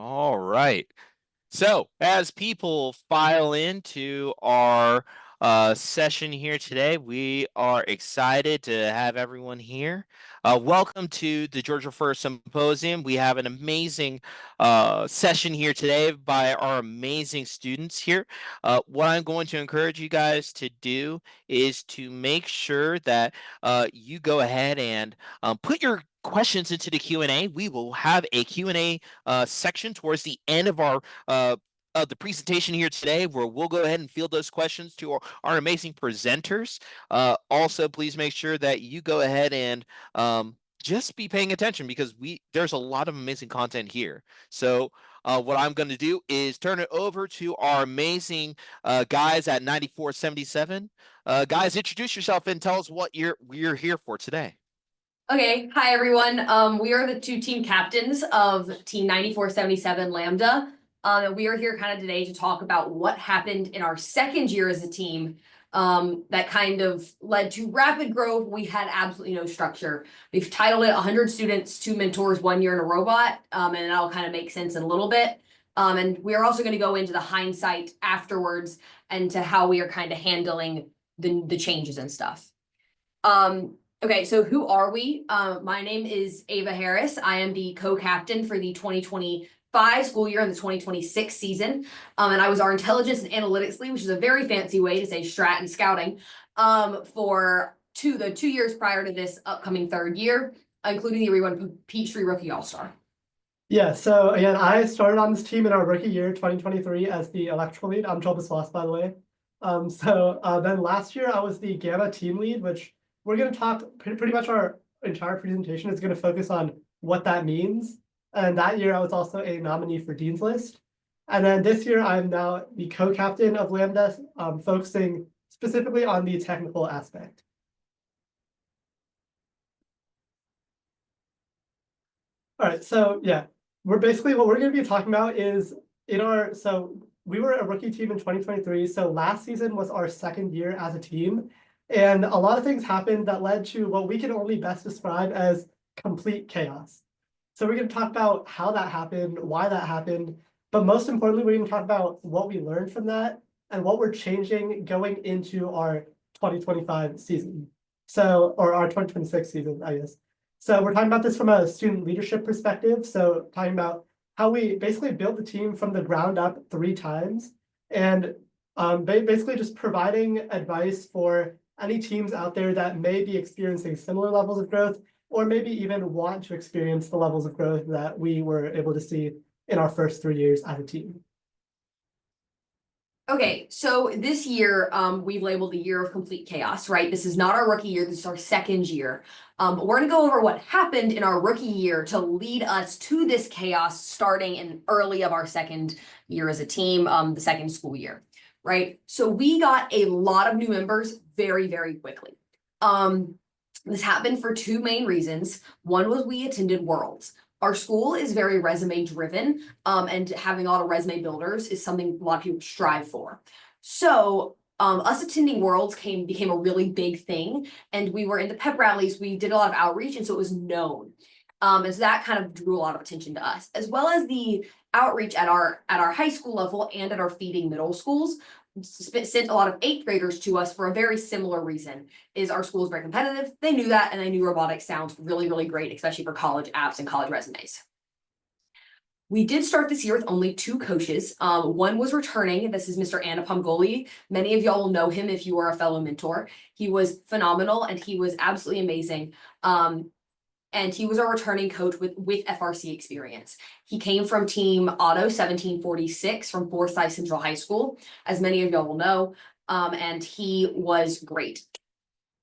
All right. So, as people file into our session here today, we are excited to have everyone here. Welcome to the Georgia First Symposium. We have an amazing session here today by our amazing students here. What I'm going to encourage you guys to do is to make sure that you go ahead and put your questions into the Q&A. We will have a Q&A section towards the end of our the presentation here today, where we'll go ahead and field those questions to our amazing presenters. Also, please make sure that you go ahead and just be paying attention, because there's a lot of amazing content here. So what I'm going to do is turn it over to our amazing guys at 9477. Guys, introduce yourself and tell us what we're here for today. Okay, hi everyone. We are the two team captains of Team 9477 Lambda. And we are here kind of today to talk about what happened in our second year as a team that kind of led to rapid growth. We had absolutely no structure. We've titled it 100 Students, 2 Mentors, 1 Year in a Robot, and that'll kind of make sense in a little bit. And we are also going to go into the hindsight afterwards and to how we are kind of handling the changes and stuff. Okay, so who are we? My name is Ava Harris. I am the co-captain for the 2025 school year and the 2026 season. And I was our intelligence and analytics lead, which is a very fancy way to say strat and scouting, for the 2 years prior to this upcoming third year, including the Rerun Peachtree Rookie All-Star. Yeah, so again, I started on this team in our rookie year, 2023, as the electrical lead. I'm Joel Baswas, by the way. Then last year I was the Gamma team lead, which we're going to talk pretty much our entire presentation is going to focus on what that means. And that year I was also a nominee for Dean's List. And then this year I'm now the co-captain of Lambda, focusing specifically on the technical aspect. All right, so yeah, what we're going to be talking about is so we were a rookie team in 2023. So last season was our second year as a team. And a lot of things happened that led to what we can only best describe as complete chaos. So we're going to talk about how that happened, why that happened, but most importantly, we're going to talk about what we learned from that and what we're changing going into our 2025 season. Or our 2026 season, I guess. So we're talking about this from a student leadership perspective. So talking about how we basically built the team from the ground up 3 times, and basically just providing advice for any teams out there that may be experiencing similar levels of growth, or maybe even want to experience the levels of growth that we were able to see in our first 3 years as a team. Okay, so this year we've labeled the year of complete chaos, right? This is not our rookie year, this is our second year. We're going to go over what happened in our rookie year to lead us to this chaos starting in early of our second year as a team, the second school year. Right? So we got a lot of new members very, very quickly. This happened for 2 main reasons. One was we attended Worlds. Our school is very resume driven, and having a lot of resume builders is something a lot of people strive for. So us attending Worlds became a really big thing, and we were in the pep rallies. We did a lot of outreach, and so it was known. And so that kind of drew a lot of attention to us, as well as the outreach at our high school level and at our feeding middle schools sent a lot of 8th graders to us for a very similar reason. Is our school is very competitive. They knew that, and they knew robotics sounds really, really great, especially for college apps and college resumes. We did start this year with only 2 coaches. One was returning. This is Mr. Anupam Goli. Many of y'all will know him if you are a fellow mentor. He was phenomenal, and he was absolutely amazing. And he was our returning coach with FRC experience. He came from Team Auto 1746 from Forsyth Central High School, as many of y'all will know, and he was great.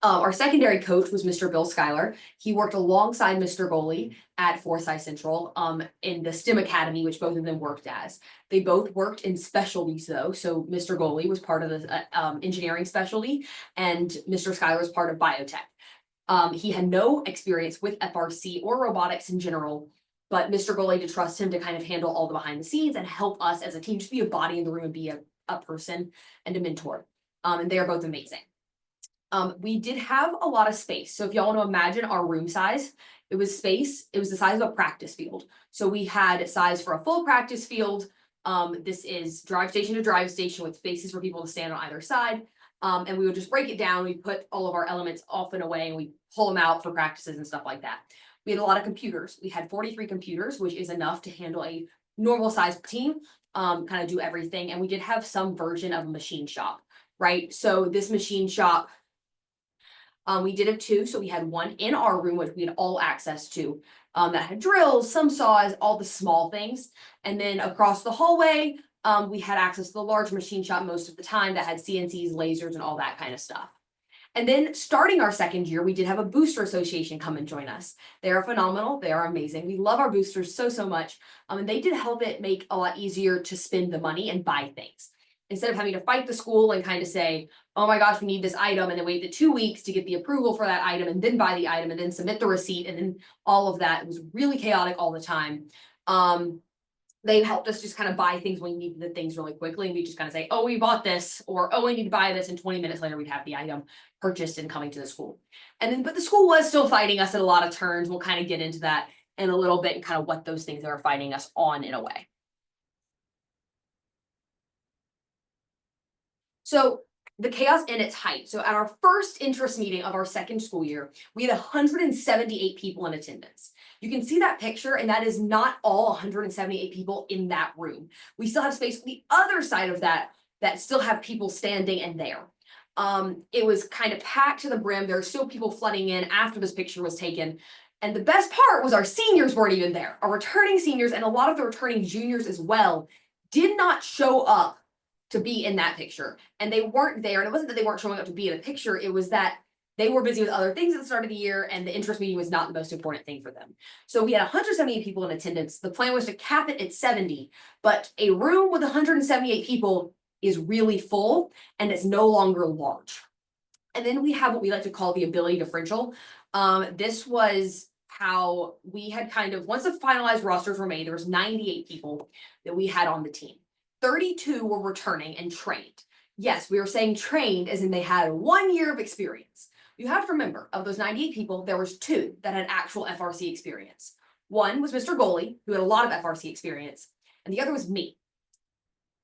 Our secondary coach was Mr. Bill Schuyler. He worked alongside Mr. Goley at Forsyth Central in the STEM Academy, which both of them worked as. They both worked in specialties, though. So Mr. Goley was part of the engineering specialty, and Mr. Schuyler was part of biotech. He had no experience with FRC or robotics in general, but Mr. Goley did trust him to kind of handle all the behind the scenes and help us as a team just be a body in the room and be a person and a mentor. And they are both amazing. We did have a lot of space. So if y'all want to imagine our room size, It was space. It was the size of a practice field. So we had size for a full practice field. This is drive station to drive station with spaces for people to stand on either side. And we would just break it down. We put all of our elements off and away and we pull them out for practices and stuff like that. We had a lot of computers. We had 43 computers, which is enough to handle a normal sized team, kind of do everything. And we did have some version of a machine shop, right? So this machine shop, we did have two. So we had one in our room, which we had all access to, that had drills, some saws, all the small things. And then across the hallway, we had access to the large machine shop most of the time that had CNCs, lasers, and all that kind of stuff. And then starting our second year, we did have a booster association come and join us. They are phenomenal. They are amazing. We love our boosters so, so much. And they did help it make a lot easier to spend the money and buy things. Instead of having to fight the school and kind of say, oh my gosh, we need this item, and then wait the 2 weeks to get the approval for that item and then buy the item and then submit the receipt and then all of that. It was really chaotic all the time. They helped us just kind of buy things when we needed the things really quickly. And we just kind of say, oh, we bought this, or oh, I need to buy this. And 20 minutes later, we'd have the item purchased and coming to the school. And then, but the school was still fighting us at a lot of turns. We'll kind of get into that in a little bit and kind of what those things are fighting us on in a way. So the chaos in its height. So at our first interest meeting of our second school year, we had 178 people in attendance. You can see that picture, and that is not all 178 people in that room. We still have space on the other side of that still have people standing in there. It was kind of packed to the brim. There are still people flooding in after this picture was taken. And the best part was our seniors weren't even there. Our returning seniors and a lot of the returning juniors as well did not show up to be in that picture. And they weren't there. And it wasn't that they weren't showing up to be in a picture. It was that they were busy with other things at the start of the year, and the interest meeting was not the most important thing for them. So we had 178 people in attendance. The plan was to cap it at 70, but a room with 178 people is really full and it's no longer large. And then we have what we like to call the ability differential. This was how we had kind of, once the finalized rosters were made, there was 98 people that we had on the team. 32 were returning and trained. Yes, we were saying trained as in they had 1 year of experience. You have to remember, of those 98 people, there was 2 that had actual FRC experience. One was Mr. Goley, who had a lot of FRC experience, and the other was me.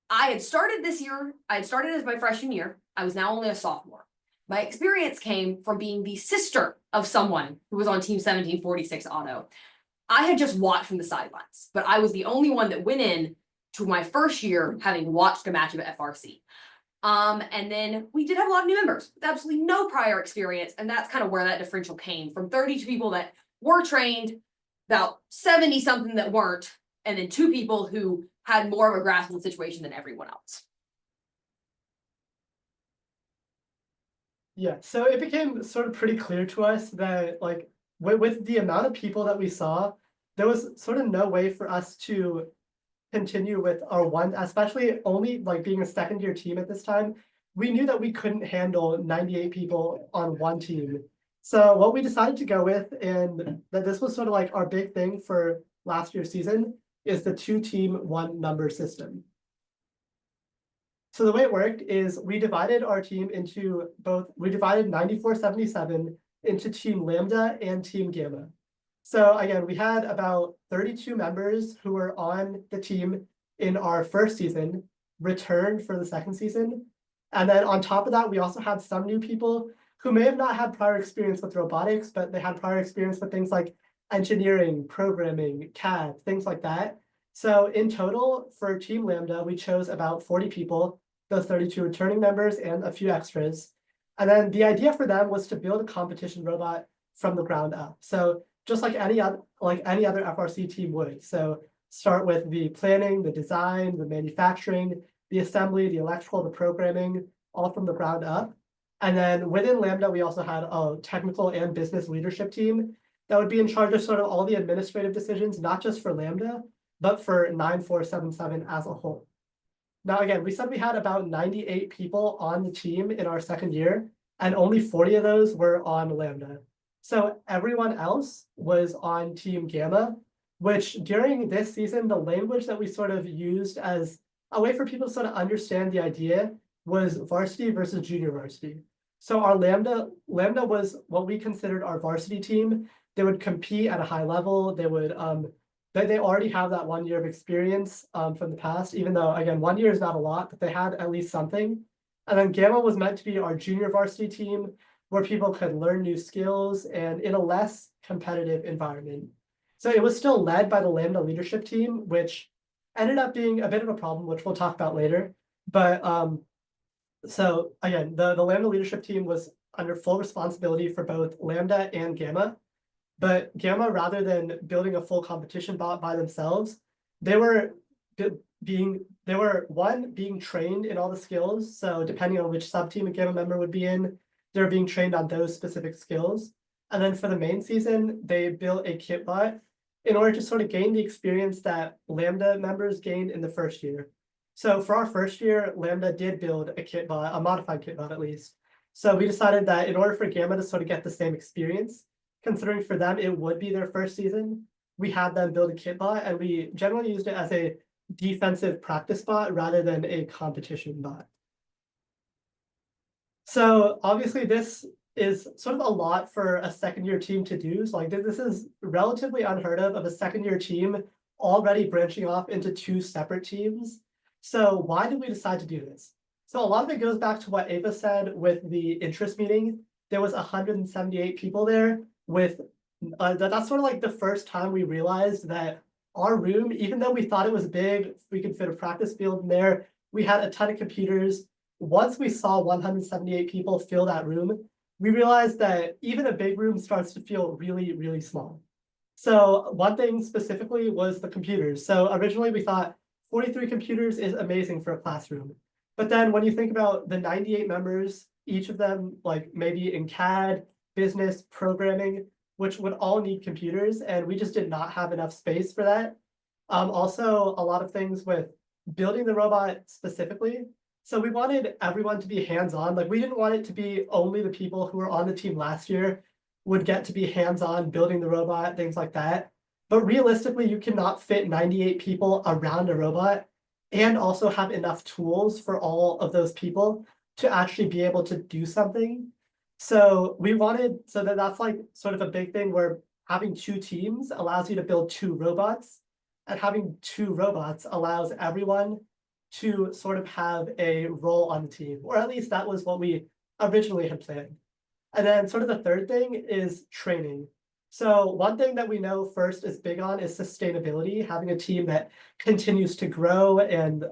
I had started this year, I had started as my freshman year. I was now only a sophomore. My experience came from being the sister of someone who was on Team 1746 Auto. I had just watched from the sidelines, but I was the only one that went in to my first year having watched a match of FRC. And then we did have a lot of new members with absolutely no prior experience. And that's kind of where that differential came from. 32 people that were trained, about 70 something that weren't, and then 2 people who had more of a grasp of the situation than everyone else. Yeah, so it became sort of pretty clear to us that like with the amount of people that we saw, there was sort of no way for us to continue with our one, especially only like being a second year team at this time. We knew that we couldn't handle 98 people on one team. So what we decided to go with, and that this was sort of like our big thing for last year's season, is the 2-team 1-number system. So the way it worked is we divided our team into we divided 9477 into Team Lambda and Team Gamma. So again, we had about 32 members who were on the team in our first season, returned for the second season. And then on top of that, we also had some new people who may have not had prior experience with robotics, but they had prior experience with things like engineering, programming, CAD, things like that. So in total, for Team Lambda, we chose about 40 people, those 32 returning members and a few extras. And then the idea for them was to build a competition robot from the ground up. So just like any other FRC team would. So start with the planning, the design, the manufacturing, the assembly, the electrical, the programming, all from the ground up. And then within Lambda, we also had a technical and business leadership team that would be in charge of sort of all the administrative decisions, not just for Lambda, but for 9477 as a whole. Now, again, we said we had about 98 people on the team in our second year, and only 40 of those were on Lambda. So everyone else was on Team Gamma, which during this season, the language that we sort of used as a way for people to sort of understand the idea was varsity versus junior varsity. So our Lambda was what we considered our varsity team, they would compete at a high level. They would they already have that 1 year of experience from the past, even though again 1 year is not a lot, but they had at least something. And then Gamma was meant to be our junior varsity team where people could learn new skills and in a less competitive environment. So it was still led by the Lambda leadership team, which ended up being a bit of a problem, which we'll talk about later. But so again, the Lambda leadership team was under full responsibility for both Lambda and Gamma. But Gamma, rather than building a full competition bot by themselves, they were being trained in all the skills. So depending on which sub team a Gamma member would be in, they're being trained on those specific skills. And then for the main season, they built a kit bot in order to sort of gain the experience that Lambda members gained in the first year. So for our first year, Lambda did build a kit bot, a modified kit bot at least. So we decided that in order for Gamma to sort of get the same experience, considering for them it would be their first season, we had them build a kit bot, and we generally used it as a defensive practice bot rather than a competition bot. So obviously this is sort of a lot for a second year team to do. So like this is relatively unheard of a second year team already branching off into 2 separate teams. So why did we decide to do this? So a lot of it goes back to what Ava said with the interest meeting. There was 178 people there with, that's sort of like the first time we realized that our room, even though we thought it was big, we could fit a practice field in there, we had a ton of computers. Once we saw 178 people fill that room, we realized that even a big room starts to feel really, really small. So one thing specifically was the computers. So originally we thought 43 computers is amazing for a classroom. But then when you think about the 98 members, each of them like maybe in CAD, business, programming, which would all need computers, and we just did not have enough space for that. Also, a lot of things with building the robot specifically. So we wanted everyone to be hands-on. Like we didn't want it to be only the people who were on the team last year would get to be hands-on building the robot, things like that. But realistically, you cannot fit 98 people around a robot and also have enough tools for all of those people to actually be able to do something. So we wanted, so that's like sort of a big thing where having 2 teams allows you to build 2 robots, and having 2 robots allows everyone to sort of have a role on the team, or at least that was what we originally had planned. And then sort of the third thing is training. So one thing that we know FIRST is big on is sustainability, having a team that continues to grow and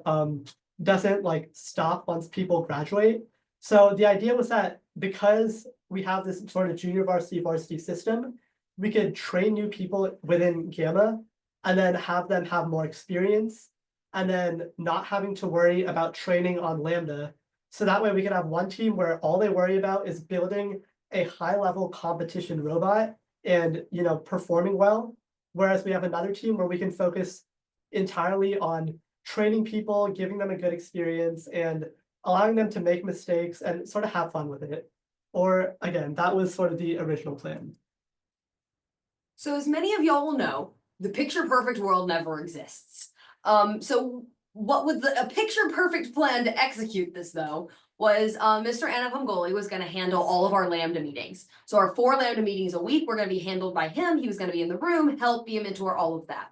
doesn't like stop once people graduate. So the idea was that because we have this sort of junior varsity system, we could train new people within Gamma and then have them have more experience, and then not having to worry about training on Lambda. So that way we can have one team where all they worry about is building a high-level competition robot and performing well. Whereas we have another team where we can focus entirely on training people, giving them a good experience, and allowing them to make mistakes and sort of have fun with it. Or again, that was sort of the original plan. So as many of y'all will know, the picture perfect world never exists. So what would a picture perfect plan to execute this though was Mr. Anavamgoli was going to handle all of our Lambda meetings. So our 4 Lambda meetings a week were going to be handled by him. He was going to be in the room, help, be a mentor, all of that.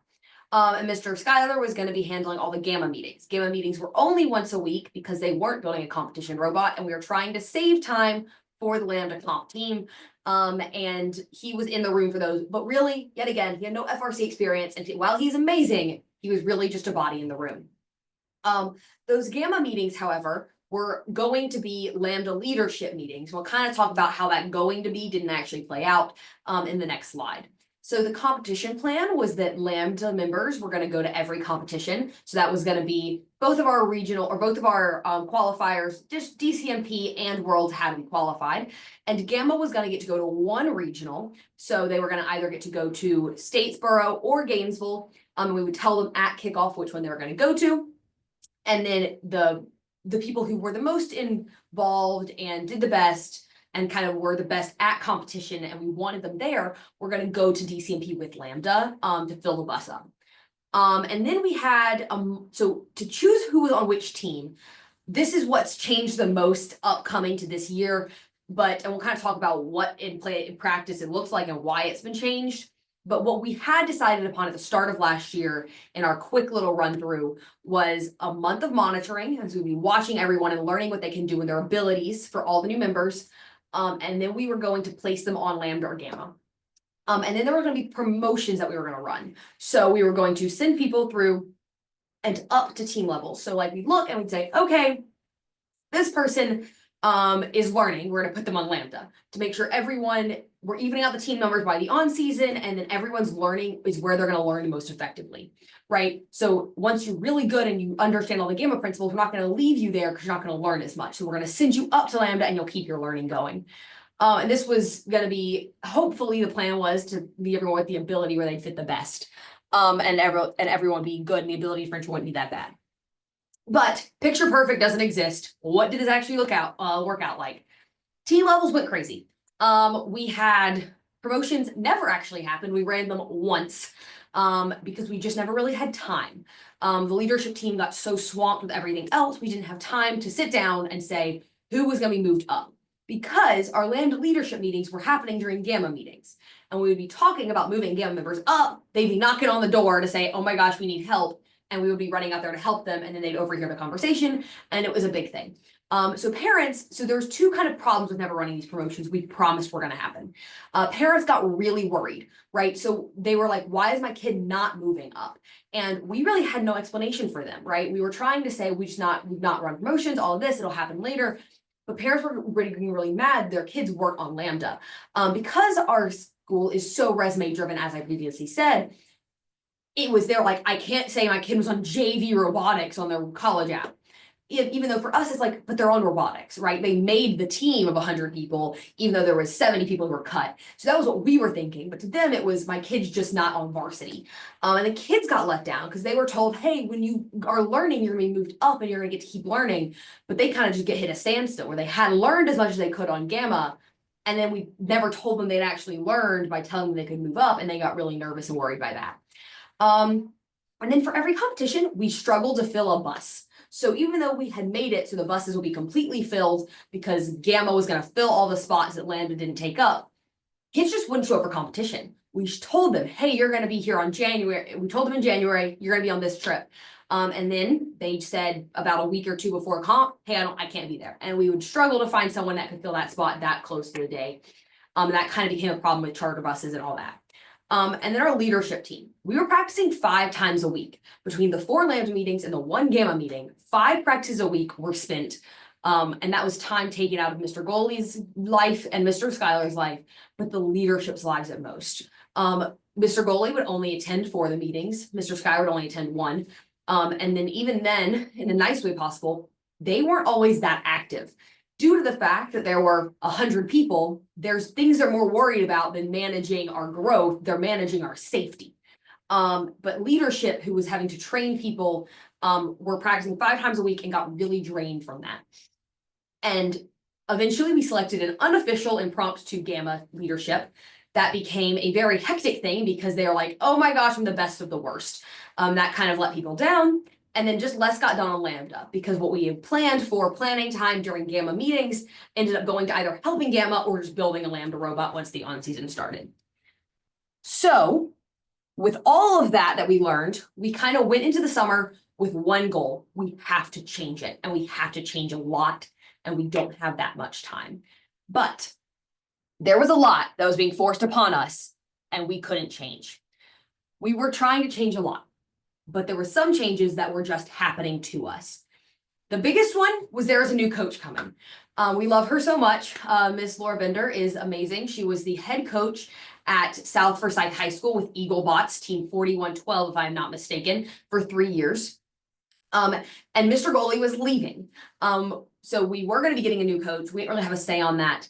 And Mr. Schuyler was going to be handling all the Gamma meetings. Gamma meetings were only once a week because they weren't building a competition robot, and we were trying to save time for the Lambda comp team. And he was in the room for those, but really, yet again, he had no FRC experience, and while he's amazing, he was really just a body in the room. Those Gamma meetings, however, were going to be Lambda leadership meetings. We'll kind of talk about how that going to be didn't actually play out in the next slide. So the competition plan was that Lambda members were going to go to every competition. So that was going to be both of our regional or both of our qualifiers, just DCMP and Worlds had to be qualified. And Gamma was going to get to go to 1 regional. So they were going to either get to go to Statesboro or Gainesville. We would tell them at kickoff which one they were going to go to. And then the people who were the most involved and did the best and kind of were the best at competition and we wanted them there, we're going to go to DCMP with Lambda to fill the bus up. And then we had, so to choose who was on which team, this is what's changed the most upcoming to this year. and we'll kind of talk about what in practice it looks like and why it's been changed. But what we had decided upon at the start of last year in our quick little run through was a month of monitoring, as we'd be watching everyone and learning what they can do and their abilities for all the new members. And then we were going to place them on Lambda or Gamma. And then there were going to be promotions that we were going to run. So we were going to send people through and up to team levels. So like we'd look and we'd say, okay, this person is learning. We're going to put them on Lambda to make sure we're evening out the team numbers by the on season, and then everyone's learning is where they're going to learn most effectively, right? So once you're really good and you understand all the Gamma principles, we're not going to leave you there because you're not going to learn as much. So we're going to send you up to Lambda and you'll keep your learning going. And this was going to be, hopefully the plan was to leave everyone with the ability where they'd fit the best. And everyone being good and the ability for each wouldn't be that bad. But picture perfect doesn't exist. What did this actually work out like? Team levels went crazy. We had promotions never actually happened. We ran them once because we just never really had time. The leadership team got so swamped with everything else, we didn't have time to sit down and say who was going to be moved up, because our Lambda leadership meetings were happening during Gamma meetings. And we would be talking about moving Gamma members up. They'd be knocking on the door to say, oh my gosh, we need help. And we would be running out there to help them. And then they'd overhear the conversation. And it was a big thing. So there's two kind of problems with never running these promotions we promised were going to happen. Parents got really worried, right? So they were like, why is my kid not moving up? And we really had no explanation for them, right? We were trying to say, we've not run promotions, all of this, it'll happen later. But parents were getting really mad their kids weren't on Lambda. Because our school is so resume driven, as I previously said, they're like, I can't say my kid was on JV robotics on their college app. Even though for us, it's like, but they're on robotics, right? They made the team of 100 people, even though there was 70 people who were cut. So that was what we were thinking. But to them, it was my kid's just not on varsity. And the kids got let down because they were told, hey, when you are learning, you're going to be moved up and you're going to get to keep learning. But they kind of just get hit a standstill where they hadn't learned as much as they could on Gamma. And then we never told them they'd actually learned by telling them they could move up. And they got really nervous and worried by that. And then for every competition, we struggled to fill a bus. So even though we had made it so the buses will be completely filled because Gamma was going to fill all the spots that Lambda didn't take up, kids just wouldn't show up for competition. We told them, hey, you're going to be here on January. We told them in January, you're going to be on this trip. And then they said about a week or two before comp, hey, I can't be there. And we would struggle to find someone that could fill that spot that close to the day. And that kind of became a problem with charter buses and all that. And then our leadership team, we were practicing 5 times a week between the 4 Lambda meetings and the 1 Gamma meeting. 5 practices a week were spent. And that was time taken out of Mr. Goley's life and Mr. Schuyler's life, but the leadership's lives at most. Mr. Goley would only attend 4 of the meetings. Mr. Schuyler would only attend 1. And then even then, in the nice way possible, they weren't always that active. Due to the fact that there were 100 people, there's things they're more worried about than managing our growth. They're managing our safety. But leadership, who was having to train people, were practicing 5 times a week and got really drained from that. And eventually we selected an unofficial impromptu Gamma leadership. That became a very hectic thing because they were like, oh my gosh, I'm the best of the worst. That kind of let people down. And then just less got done on Lambda because what we had planned for planning time during Gamma meetings ended up going to either helping Gamma or just building a Lambda robot once the on season started. So with all of that we learned, we kind of went into the summer with one goal. We have to change it, and we have to change a lot, and we don't have that much time. But there was a lot that was being forced upon us, and we couldn't change. We were trying to change a lot, but there were some changes that were just happening to us. The biggest one was there was a new coach coming. We love her so much. Miss Laura Bender is amazing. She was the head coach at South Forsyth High School with Eaglebots, team 4112, if I'm not mistaken, for 3 years. And Mr. Goley was leaving. So we were going to be getting a new coach. We didn't really have a say on that.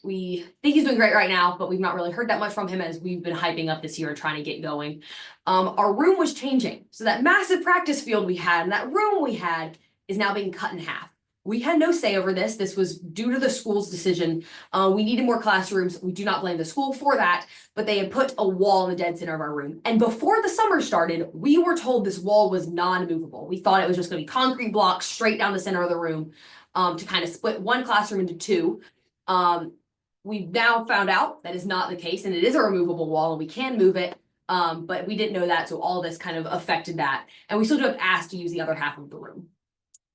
We think he's doing great right now, but we've not really heard that much from him as we've been hyping up this year and trying to get going. Our room was changing. So that massive practice field we had and that room we had is now being cut in half. We had no say over this. This was due to the school's decision. We needed more classrooms. We do not blame the school for that, but they had put a wall in the dead center of our room. And before the summer started, we were told this wall was non-movable. We thought it was just going to be concrete blocks straight down the center of the room to kind of split one classroom into 2. We've now found out that is not the case, and it is a removable wall, and we can move it. But we didn't know that, so all this kind of affected that. And we still do have asked to use the other half of the room.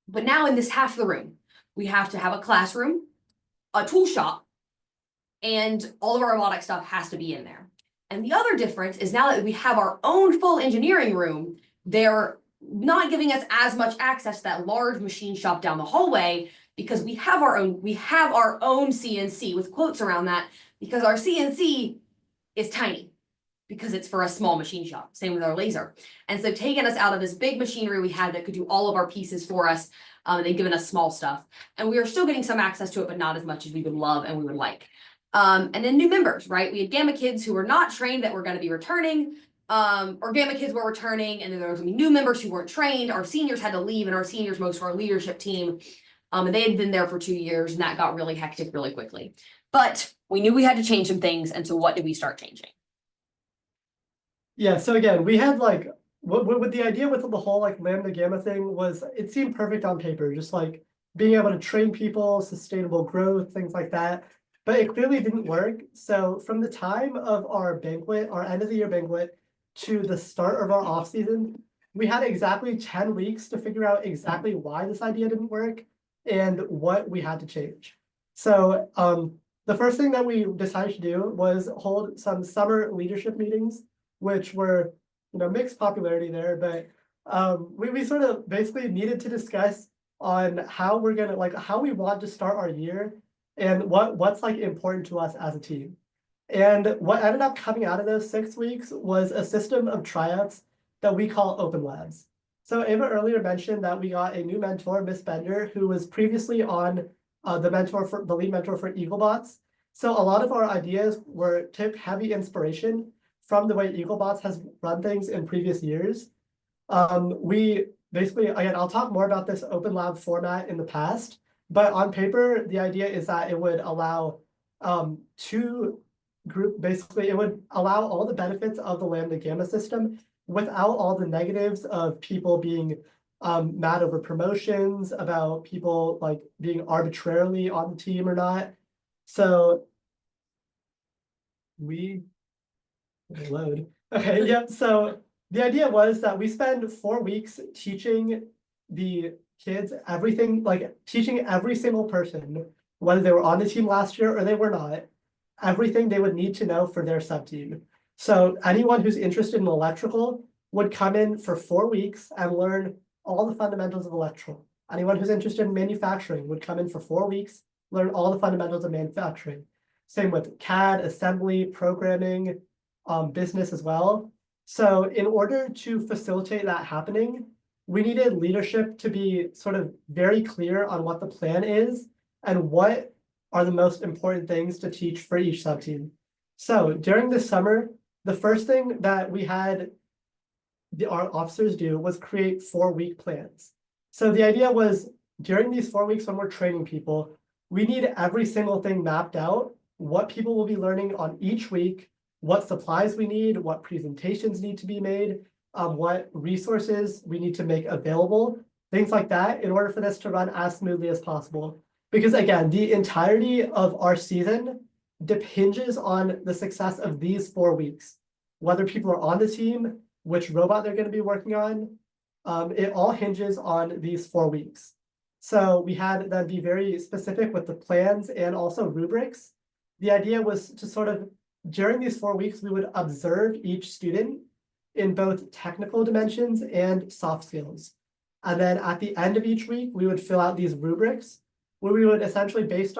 But now in this half of the room, we have to have a classroom, a tool shop, and all of our robotic stuff has to be in there. And the other difference is now that we have our own full engineering room, they're not giving us as much access to that large machine shop down the hallway, because we have our own CNC with quotes around that, because our CNC is tiny because it's for a small machine shop. Same with our laser. And so taking us out of this big machinery we had that could do all of our pieces for us, they've given us small stuff. And we are still getting some access to it, but not as much as we would love and we would like. And then new members, right? We had Gamma kids who were not trained that were going to be returning, or Gamma kids were returning, and then there was going to be new members who weren't trained. Our seniors had to leave, and our seniors, most of our leadership team, and they had been there for 2 years, and that got really hectic really quickly. But we knew we had to change some things, and so what did we start changing? Yeah, so again, we had like what the idea with the whole like Lambda Gamma thing was, it seemed perfect on paper, just like being able to train people, sustainable growth, things like that. But it clearly didn't work. So from the time of our banquet, our end of the year banquet, to the start of our off season, we had exactly 10 weeks to figure out exactly why this idea didn't work and what we had to change. So the first thing that we decided to do was hold some summer leadership meetings, which were, mixed popularity there, but we sort of basically needed to discuss on how we're gonna, like, how we want to start our year and what's like important to us as a team. And what ended up coming out of those 6 weeks was a system of tryouts that we call open labs. So Ava earlier mentioned that we got a new mentor, Miss Bender, who was previously on the lead mentor for EagleBots. So a lot of our ideas took heavy inspiration from the way EagleBots has run things in previous years. We basically, again, I'll talk more about this open lab format in the past, but on paper, the idea is that it would allow basically it would allow all the benefits of the Lambda Gamma system without all the negatives of people being mad over promotions, about people like being arbitrarily on the team or not. So we load. Okay, yep. So the idea was that we spend 4 weeks teaching the kids everything, like teaching every single person, whether they were on the team last year or they were not, everything they would need to know for their sub-team. So anyone who's interested in electrical would come in for 4 weeks and learn all the fundamentals of electrical. Anyone who's interested in manufacturing would come in for 4 weeks, learn all the fundamentals of manufacturing. Same with CAD, assembly, programming, business as well. So in order to facilitate that happening, we needed leadership to be sort of very clear on what the plan is and what are the most important things to teach for each sub-team. So during the summer, the first thing that we had our officers do was create 4-week plans. So the idea was during these 4 weeks when we're training people, we need every single thing mapped out, what people will be learning on each week, what supplies we need, what presentations need to be made, what resources we need to make available, things like that, in order for this to run as smoothly as possible. Because again, the entirety of our season hinges on the success of these 4 weeks. Whether people are on the team, which robot they're going to be working on, it all hinges on these 4 weeks. So we had them be very specific with the plans and also rubrics. The idea was to sort of, during these 4 weeks, we would observe each student in both technical dimensions and soft skills. And then at the end of each week, we would fill out these rubrics where we would essentially based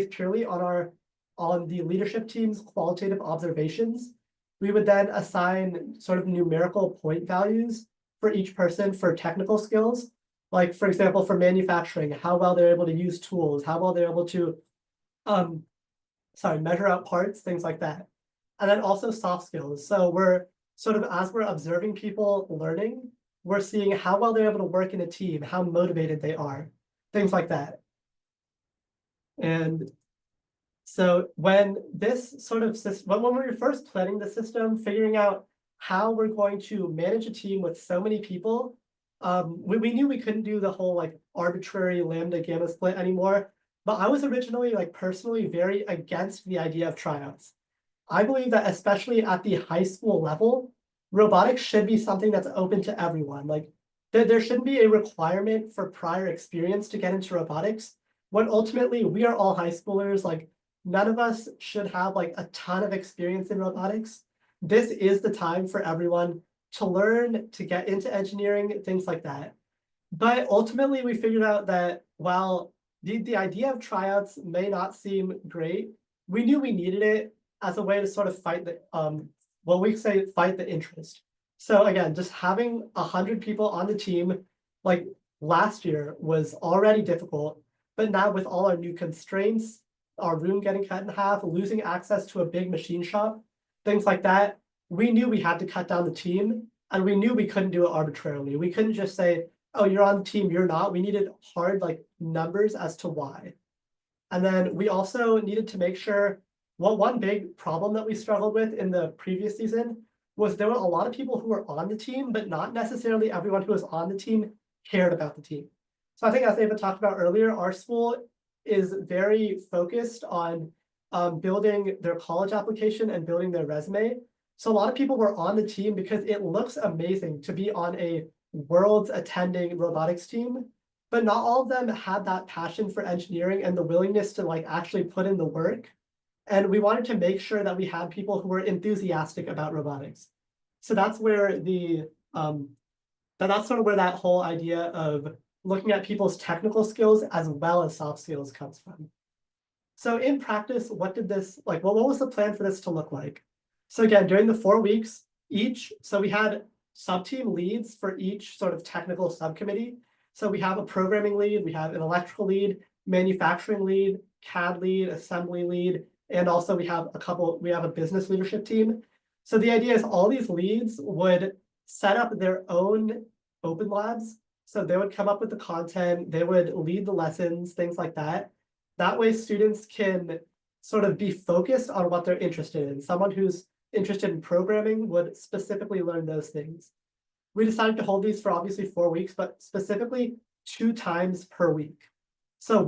purely on the leadership team's qualitative observations, we would then assign sort of numerical point values for each person for technical skills. Like, for example, for manufacturing, how well they're able to use tools, how well they're able to measure out parts, things like that. And then also soft skills. So we're sort of, as we're observing people learning, we're seeing how well they're able to work in a team, how motivated they are, things like that. And so when this sort of system, when we were first planning the system, figuring out how we're going to manage a team with so many people, we knew we couldn't do the whole like arbitrary Lambda Gamma split anymore. but I was originally like personally very against the idea of tryouts. I believe that especially at the high school level, robotics should be something that's open to everyone. Like there shouldn't be a requirement for prior experience to get into robotics, when ultimately we are all high schoolers. Like none of us should have like a ton of experience in robotics. This is the time for everyone to learn, to get into engineering, things like that. But ultimately we figured out that while the idea of tryouts may not seem great, we knew we needed it as a way to sort of fight the what we say fight the interest. So again, just having 100 people on the team like last year was already difficult, but now with all our new constraints, our room getting cut in half, losing access to a big machine shop, things like that, we knew we had to cut down the team, and we knew we couldn't do it arbitrarily. We couldn't just say, oh, you're on the team, you're not. We needed hard like numbers as to why. And then we also needed to make sure, well, one big problem that we struggled with in the previous season was there were a lot of people who were on the team, but not necessarily everyone who was on the team cared about the team. So I think as Ava talked about earlier, our school is very focused on building their college application and building their resume. So a lot of people were on the team because it looks amazing to be on a world's attending robotics team, but not all of them had that passion for engineering and the willingness to like actually put in the work. And we wanted to make sure that we had people who were enthusiastic about robotics. So that's where that's sort of where that whole idea of looking at people's technical skills as well as soft skills comes from. So in practice, what did this like? Well, what was the plan for this to look like? So again, during the 4 weeks each, so we had sub-team leads for each sort of technical subcommittee. So we have a programming lead, we have an electrical lead, manufacturing lead, CAD lead, assembly lead, and also we have a business leadership team. So the idea is all these leads would set up their own open labs. So they would come up with the content, they would lead the lessons, things like that. That way students can sort of be focused on what they're interested in. Someone who's interested in programming would specifically learn those things. We decided to hold these for obviously 4 weeks, but specifically 2 times per week. So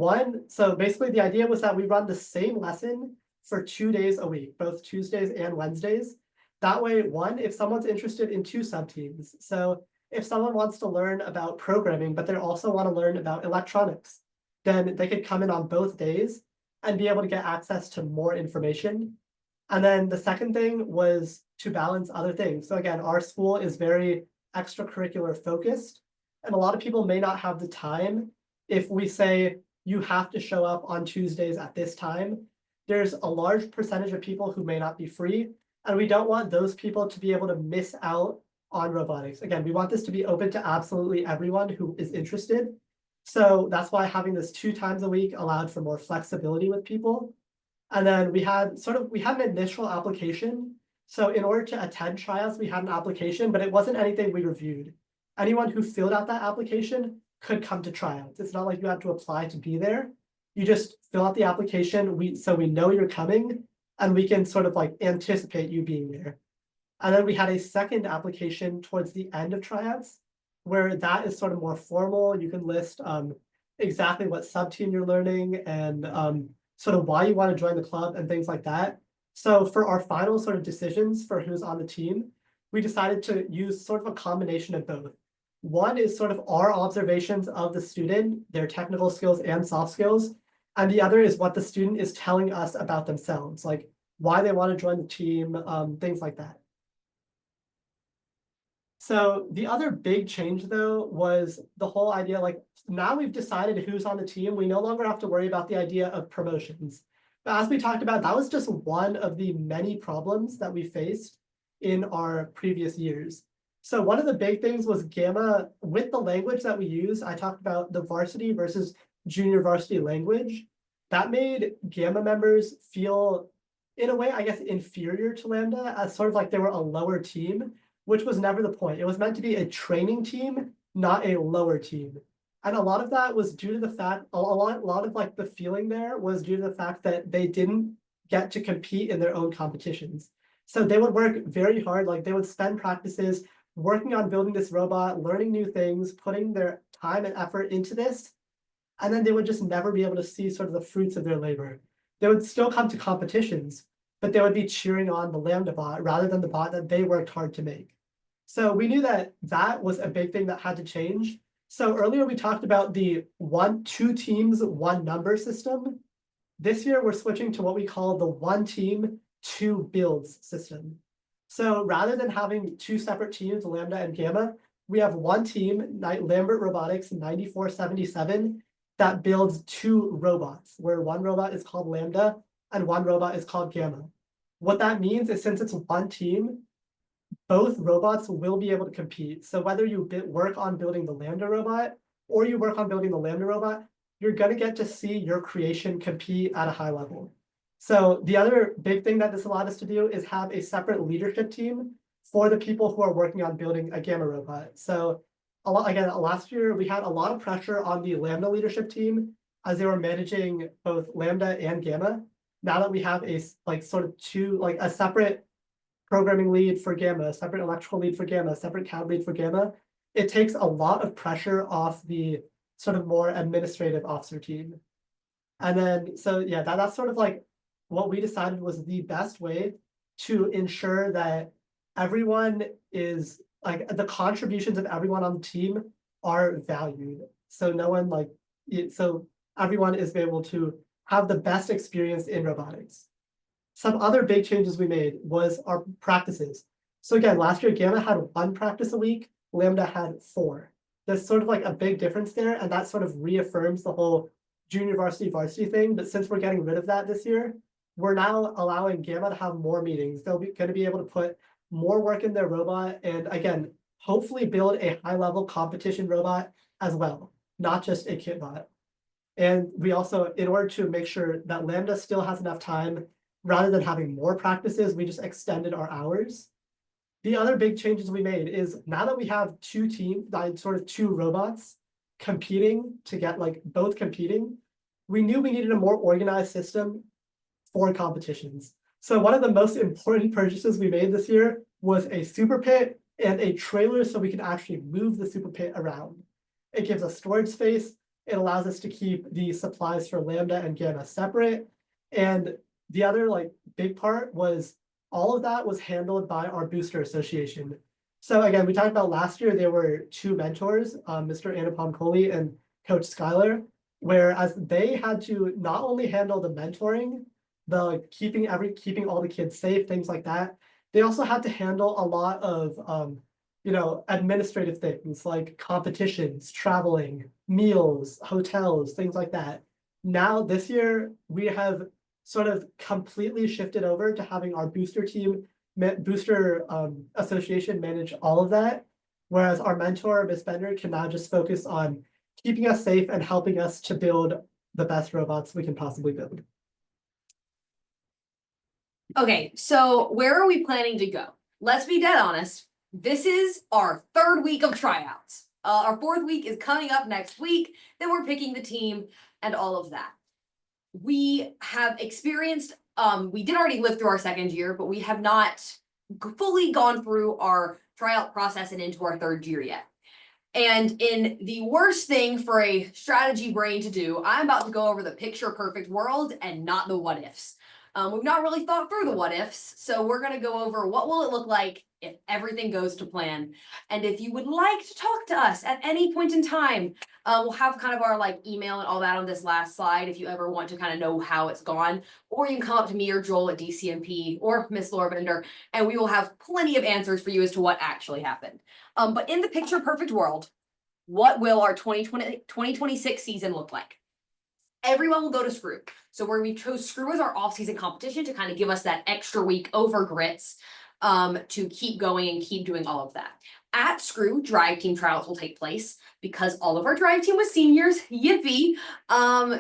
basically the idea was that we run the same lesson for 2 days a week, both Tuesdays and Wednesdays. That way, if someone's interested in 2 sub-teams, so if someone wants to learn about programming, but they also want to learn about electronics, then they could come in on both days and be able to get access to more information. And then the second thing was to balance other things. So again, our school is very extracurricular focused, and a lot of people may not have the time. If we say you have to show up on Tuesdays at this time, there's a large percentage of people who may not be free, and we don't want those people to be able to miss out on robotics. Again, we want this to be open to absolutely everyone who is interested. So that's why having this 2 times a week allowed for more flexibility with people. And then we had an initial application. So in order to attend tryouts, we had an application, but it wasn't anything we reviewed. Anyone who filled out that application could come to tryouts. It's not like you have to apply to be there. You just fill out the application, so we know you're coming, and we can sort of like anticipate you being there. And then we had a second application towards the end of tryouts, where that is sort of more formal. You can list exactly what sub-team you're learning and sort of why you want to join the club and things like that. So for our final sort of decisions for who's on the team, we decided to use sort of a combination of both. One is sort of our observations of the student, their technical skills and soft skills. And the other is what the student is telling us about themselves, like why they want to join the team, things like that. So the other big change, though, was the whole idea, like now we've decided who's on the team, we no longer have to worry about the idea of promotions. But as we talked about, that was just one of the many problems that we faced in our previous years. So one of the big things was Gamma, with the language that we use, I talked about the varsity versus junior varsity language. That made Gamma members feel, in a way, I guess, inferior to Lambda, as sort of like they were a lower team, which was never the point. It was meant to be a training team, not a lower team. And a lot of that was due to the fact, a lot of like the feeling there was due to the fact that they didn't get to compete in their own competitions. So they would work very hard, like they would spend practices working on building this robot, learning new things, putting their time and effort into this. and then they would just never be able to see sort of the fruits of their labor. They would still come to competitions, but they would be cheering on the Lambda bot rather than the bot that they worked hard to make. So we knew that that was a big thing that had to change. So earlier we talked about the two teams, one number system. This year we're switching to what we call the one team, two builds system. So rather than having two separate teams, Lambda and Gamma, we have one team, Lambert Robotics 9477, that builds two robots, where one robot is called Lambda and one robot is called Gamma. What that means is, since it's one team, both robots will be able to compete. So whether you work on building the Lambda robot or you work on building the Lambda robot, you're going to get to see your creation compete at a high level. So the other big thing that this allowed us to do is have a separate leadership team for the people who are working on building a Gamma robot. So last year we had a lot of pressure on the Lambda leadership team as they were managing both Lambda and Gamma. Now that we have a a separate programming lead for Gamma, a separate electrical lead for Gamma, a separate CAD lead for Gamma, it takes a lot of pressure off the sort of more administrative officer team. And then, so yeah, that's sort of like what we decided was the best way to ensure that everyone is, like, the contributions of everyone on the team are valued. So no one so everyone is able to have the best experience in robotics. Some other big changes we made was our practices. So again, last year Gamma had one practice a week, Lambda had 4. There's sort of like a big difference there, and that sort of reaffirms the whole junior varsity thing. But since we're getting rid of that this year, we're now allowing Gamma to have more meetings. They'll be going to be able to put more work in their robot, and again, hopefully build a high-level competition robot as well, not just a kit bot. And we also, in order to make sure that Lambda still has enough time, rather than having more practices, we just extended our hours. The other big changes we made is, now that we have two teams, sort of two robots competing to get both competing, we knew we needed a more organized system for competitions. So one of the most important purchases we made this year was a super pit and a trailer so we can actually move the super pit around. It gives us storage space. It allows us to keep the supplies for Lambda and Gamma separate. And the other big part was all of that was handled by our booster association. So again, we talked about last year, there were 2 mentors, Mr. Anupam Kohli and Coach Skylar, whereas they had to not only handle the mentoring, the keeping all the kids safe, things like that, they also had to handle a lot of administrative things like competitions, traveling, meals, hotels, things like that. Now this year we have sort of completely shifted over to having our booster association manage all of that, whereas our mentor, Ms. Bender, can now just focus on keeping us safe and helping us to build the best robots we can possibly build. Okay, so where are we planning to go? Let's be dead honest. This is our 3rd week of tryouts. Our 4th week is coming up next week. Then we're picking the team and all of that. We have experienced, we did already live through our 2nd year, but we have not fully gone through our tryout process and into our 3rd year yet. And in the worst thing for a strategy brain to do, I'm about to go over the picture perfect world and not the what ifs. We've not really thought through the what ifs, so we're going to go over what will it look like if everything goes to plan. And if you would like to talk to us at any point in time, we'll have kind of our email and all that on this last slide if you ever want to kind of know how it's gone. Or you can come up to me or Joel at DCMP or Miss Laura Bender, and we will have plenty of answers for you as to what actually happened. But in the picture perfect world, what will our 2026 season look like? Everyone will go to Screw. So where we chose Screw as our off-season competition to kind of give us that extra week over grits to keep going and keep doing all of that. At Screw, drive team trials will take place because all of our drive team was seniors. Yippee!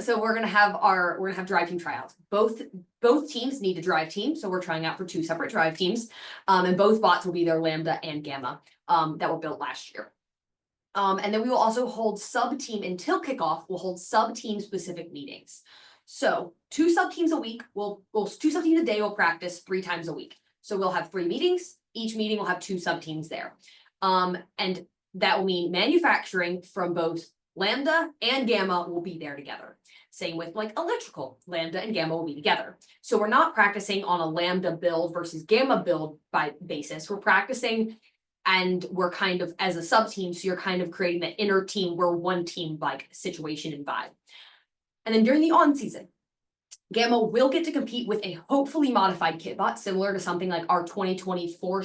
So we're gonna have drive team tryouts. Both teams need a drive team, so we're trying out for 2 separate drive teams, and both bots will be their Lambda and Gamma that were built last year. And then we will also hold sub-team until kickoff. We'll hold sub-team specific meetings. So 2 sub-teams a week. 2 sub-teams a day will practice 3 times a week. So we'll have 3 meetings. Each meeting will have 2 sub-teams there. And that will mean manufacturing from both Lambda and Gamma will be there together. Same with like electrical, Lambda and Gamma will be together. So we're not practicing on a Lambda build versus Gamma build by basis. We're practicing and we're kind of as a sub team. So you're kind of creating that inner team, we're one team like situation and vibe. And then during the on season, Gamma will get to compete with a hopefully modified kitbot, similar to something like our 2024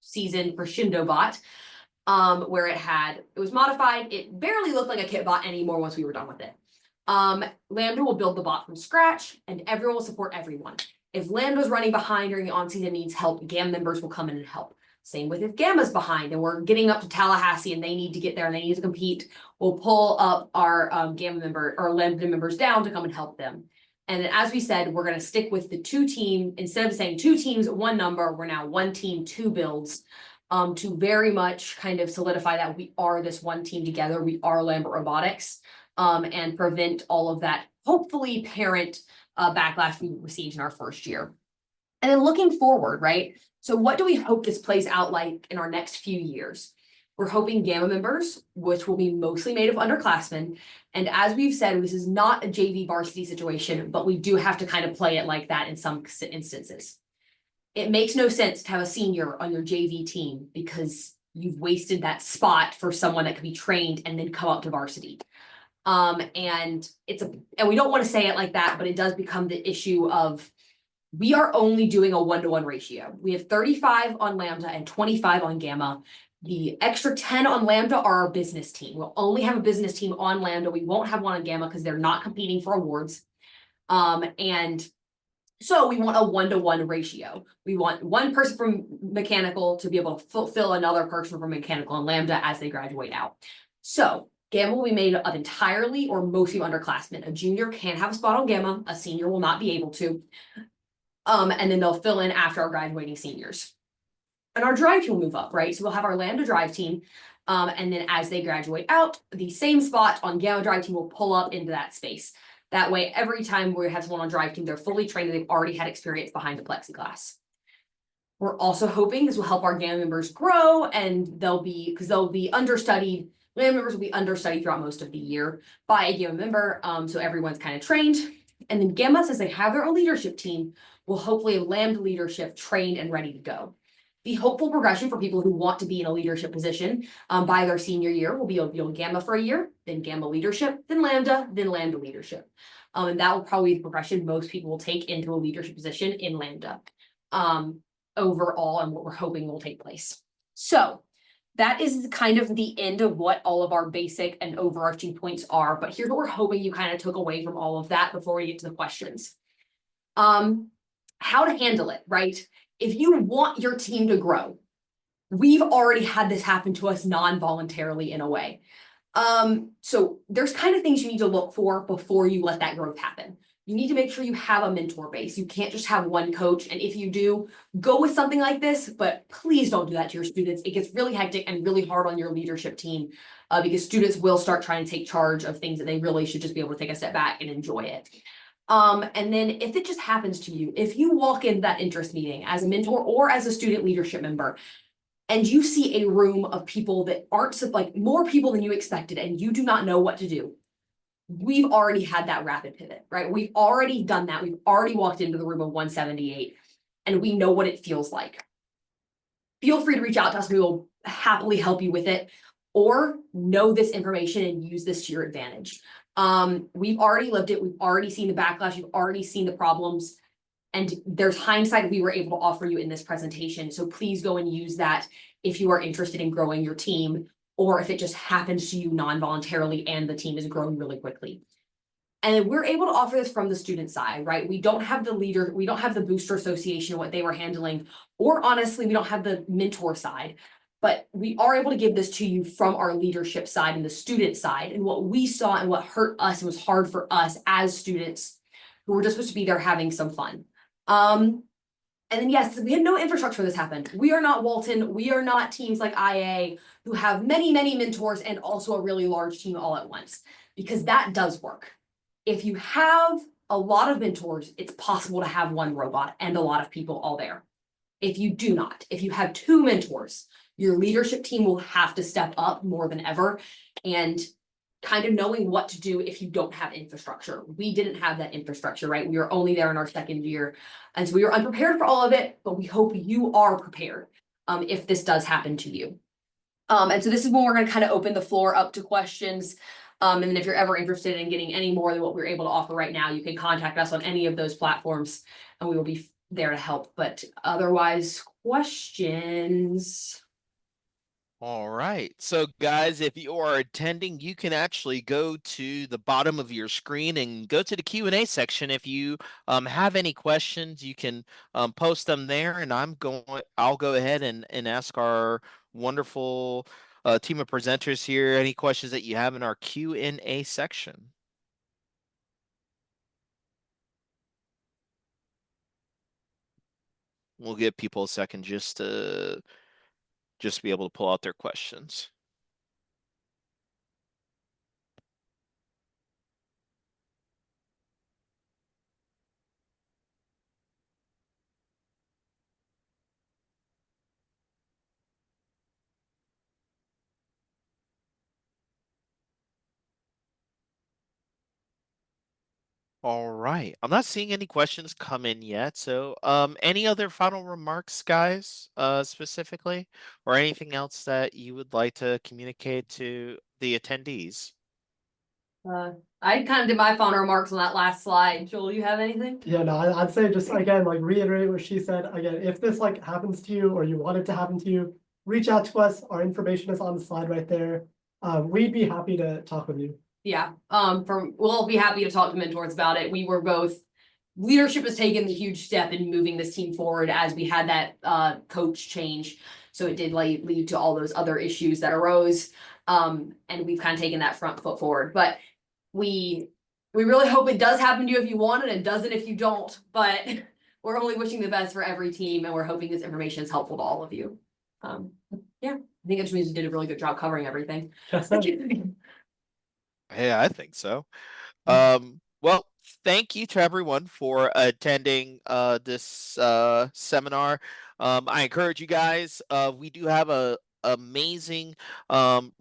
season for ShindoBot, where it was modified. It barely looked like a kitbot anymore once we were done with it. Lambda will build the bot from scratch and everyone will support everyone. If Lambda's running behind during the on-season and needs help, Gamma members will come in and help. Same with if Gamma's behind and we're getting up to Tallahassee and they need to get there and they need to compete, we'll pull up our Gamma member or Lambda members down to come and help them. And then as we said, we're going to stick with the 2 team, instead of saying 2 teams, 1 number, we're now 1 team, 2 builds, to very much kind of solidify that we are this one team together. We are Lambda Robotics, and prevent all of that, hopefully parent backlash we received in our first year. And then looking forward, right? So what do we hope this plays out like in our next few years? We're hoping Gamma members, which will be mostly made of underclassmen. And as we've said, this is not a JV varsity situation, but we do have to kind of play it like that in some instances. It makes no sense to have a senior on your JV team because you've wasted that spot for someone that could be trained and then come up to varsity. And we don't want to say it like that, but it does become the issue of we are only doing a 1-to-1 ratio. We have 35 on Lambda and 25 on Gamma. The extra 10 on Lambda are our business team. We'll only have a business team on Lambda. We won't have one on Gamma because they're not competing for awards. And so we want a 1-to-1 ratio. We want one person from mechanical to be able to fulfill another person from mechanical and Lambda as they graduate out. So Gamma will be made of entirely or mostly underclassmen. A junior can have a spot on Gamma. A senior will not be able to. And then they'll fill in after our graduating seniors. And our drive team will move up, right? So we'll have our Lambda drive team. And then as they graduate out, the same spot on Gamma drive team will pull up into that space. That way, every time we have someone on drive team, they're fully trained and they've already had experience behind the plexiglass. We're also hoping this will help our Gamma members grow and they'll be understudied. Lambda members will be understudied throughout most of the year by a Gamma member. So everyone's kind of trained. And then Gamma, since they have their own leadership team, will hopefully have Lambda leadership trained and ready to go. The hopeful progression for people who want to be in a leadership position by their senior year will be on Gamma for a year, then Gamma leadership, then Lambda leadership. And that will probably be the progression most people will take into a leadership position in Lambda overall and what we're hoping will take place. So that is kind of the end of what all of our basic and overarching points are. But here's what we're hoping you kind of took away from all of that before we get to the questions. How to handle it, right? If you want your team to grow, we've already had this happen to us non-voluntarily in a way. So there's kind of things you need to look for before you let that growth happen. You need to make sure you have a mentor base. You can't just have one coach. And if you do, go with something like this, but please don't do that to your students. It gets really hectic and really hard on your leadership team because students will start trying to take charge of things that they really should just be able to take a step back and enjoy it. And then if it just happens to you, if you walk in that interest meeting as a mentor or as a student leadership member, and you see a room of people that aren't like more people than you expected, and you do not know what to do, we've already had that rapid pivot, right? We've already done that. We've already walked into the room of 178 and we know what it feels like. Feel free to reach out to us. We will happily help you with it or know this information and use this to your advantage. We've already lived it. We've already seen the backlash. You've already seen the problems. And there's hindsight we were able to offer you in this presentation. So please go and use that if you are interested in growing your team, or if it just happens to you non-voluntarily and the team is growing really quickly. And we're able to offer this from the student side, right? We don't have the leader, we don't have the booster association, what they were handling, or honestly, we don't have the mentor side, but we are able to give this to you from our leadership side and the student side. And what we saw and what hurt us and was hard for us as students who were just supposed to be there having some fun. And then yes, we had no infrastructure for this happen. We are not Walton. We are not teams like IA who have many, many mentors and also a really large team all at once, because that does work. If you have a lot of mentors, it's possible to have one robot and a lot of people all there. If you do not, if you have 2 mentors, your leadership team will have to step up more than ever. And kind of knowing what to do if you don't have infrastructure. We didn't have that infrastructure, right? We were only there in our second year. And so we were unprepared for all of it, but we hope you are prepared if this does happen to you. And so this is when we're going to kind of open the floor up to questions. And then if you're ever interested in getting any more than what we're able to offer right now, you can contact us on any of those platforms and we will be there to help. But otherwise, questions. All right. So guys, if you are attending, you can actually go to the bottom of your screen and go to the Q&A section. If you have any questions, you can post them there, and I'll go ahead and ask our wonderful team of presenters here any questions that you have in our Q&A section. We'll give people a second just to be able to pull out their questions. All right. I'm not seeing any questions come in yet. So, any other final remarks, guys, specifically, or anything else that you would like to communicate to the attendees? I kind of did my final remarks on that last slide. Joel, you have anything? Yeah, no, I'd say just again, like reiterate what she said. Again, if this like happens to you or you want it to happen to you, reach out to us. Our information is on the slide right there. We'd be happy to talk with you. Yeah, we'll be happy to talk to mentors about it. We were both, leadership has taken the huge step in moving this team forward as we had that coach change. So it did lead to all those other issues that arose. And we've kind of taken that front foot forward. But we really hope it does happen to you if you want it and doesn't if you don't. But we're only wishing the best for every team, and we're hoping this information is helpful to all of you. Yeah, I think it means we did a really good job covering everything. Yeah, I think so. Well, thank you to everyone for attending this seminar. I encourage you guys, we do have a amazing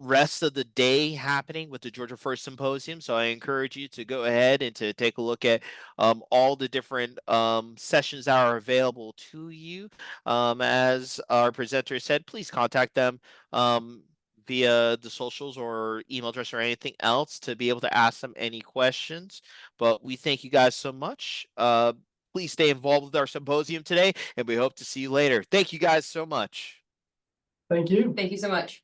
rest of the day happening with the Georgia First Symposium. So I encourage you to go ahead and to take a look at all the different sessions that are available to you. As our presenter said, please contact them via the socials or email address or anything else to be able to ask them any questions. But we thank you guys so much. Please stay involved with our symposium today, and we hope to see you later. Thank you guys so much. Thank you. Thank you so much.